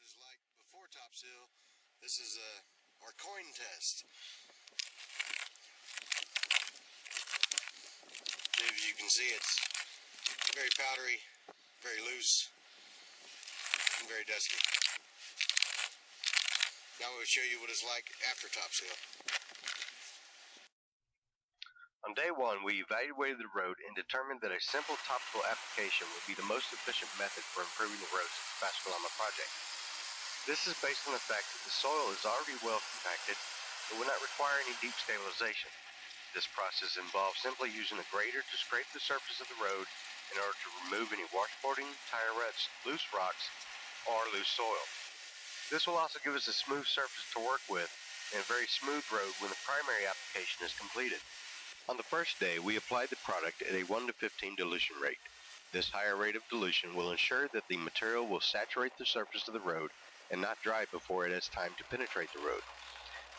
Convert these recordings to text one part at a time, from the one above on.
is like before topsoil. This is our coin test. As you can see, it's very powdery, very loose, and very dusky. Now we'll show you what it's like after topsoil. On day one, we evaluated the road and determined that a simple topsoil application would be the most efficient method for improving the roads at the Pascua-Lama project. This is based on the fact that the soil is already well compacted and will not require any deep stabilization. This process involves simply using a grader to scrape the surface of the road in order to remove any washboarding, tire ruts, loose rocks, or loose soil. This will also give us a smooth surface to work with and a very smooth road when the primary application is completed. On the first day, we applied the product at a 1 to 15 dilution rate. This higher rate of dilution will ensure that the material will saturate the surface of the road and not dry before it has time to penetrate the road.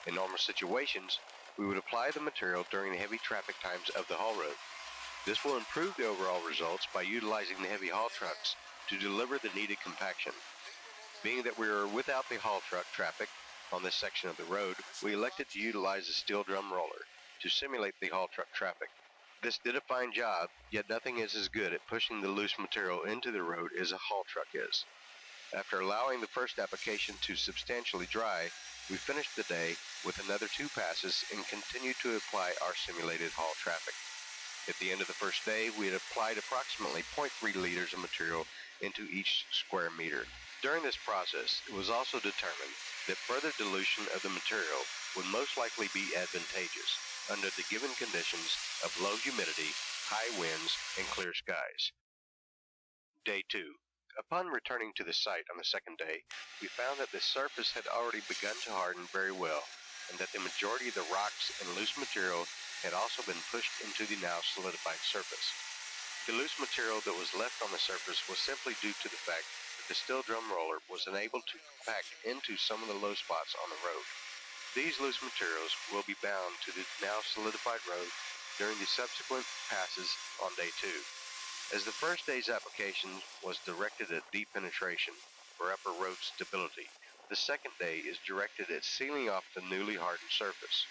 In normal situations, we would apply the material during the heavy traffic times of the haul road. This will improve the overall results by utilizing the heavy haul trucks to deliver the needed compaction. Being that we are without the haul truck traffic on this section of the road, we elected to utilize a steel drum roller to simulate the haul truck traffic. This did a fine job, yet nothing is as good at pushing the loose material into the road as a haul truck is. After allowing the first application to substantially dry, we finished the day with another 2 passes and continued to apply our simulated haul traffic. At the end of the first day, we had applied approximately 0.3 liters of material into each square meter. During this process, it was also determined that further dilution of the material would most likely be advantageous under the given conditions of low humidity, high winds, and clear skies. Day 2. Upon returning to the site on the second day, we found that the surface had already begun to harden very well, and that the majority of the rocks and loose material had also been pushed into the now solidified surface. The loose material that was left on the surface was simply due to the fact that the steel drum roller was unable to compact into some of the low spots on the road. These loose materials will be bound to the now solidified road during the subsequent passes on day 2. As the first day's application was directed at deep penetration for upper road stability, the second day is directed at sealing off the newly hardened surface.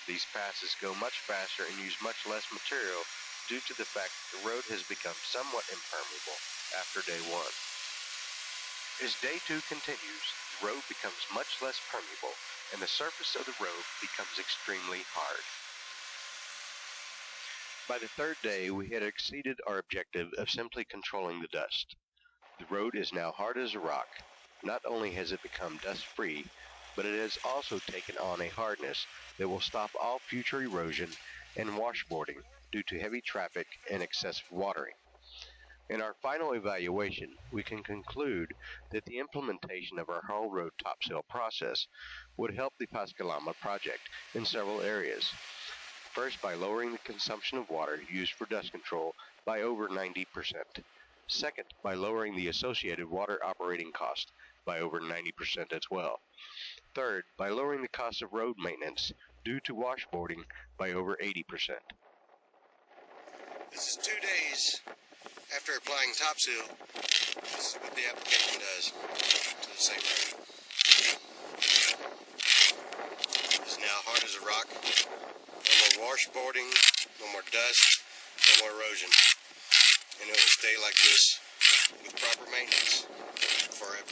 These passes go much faster and use much less material due to the fact that the road has become somewhat impermeable after day 1. As day 2 continues, the road becomes much less permeable and the surface of the road becomes extremely hard. By the third day, we had exceeded our objective of simply controlling the dust. The road is now hard as a rock. Not only has it become dust-free, but it has also taken on a hardness that will stop all future erosion and washboarding due to heavy traffic and excessive watering. In our final evaluation, we can conclude that the implementation of our haul road topsoil process would help the Pascua-Lama project in several areas. First, by lowering the consumption of water used for dust control by over 90%. Second, by lowering the associated water operating cost by over 90% as well. Third, by lowering the cost of road maintenance due to washboarding by over 80%. This is 2 days after applying topsoil. This is what the application does to the same road. It's now hard as a rock. No more washboarding, no more dust, no more erosion. And it will stay like this with proper maintenance forever.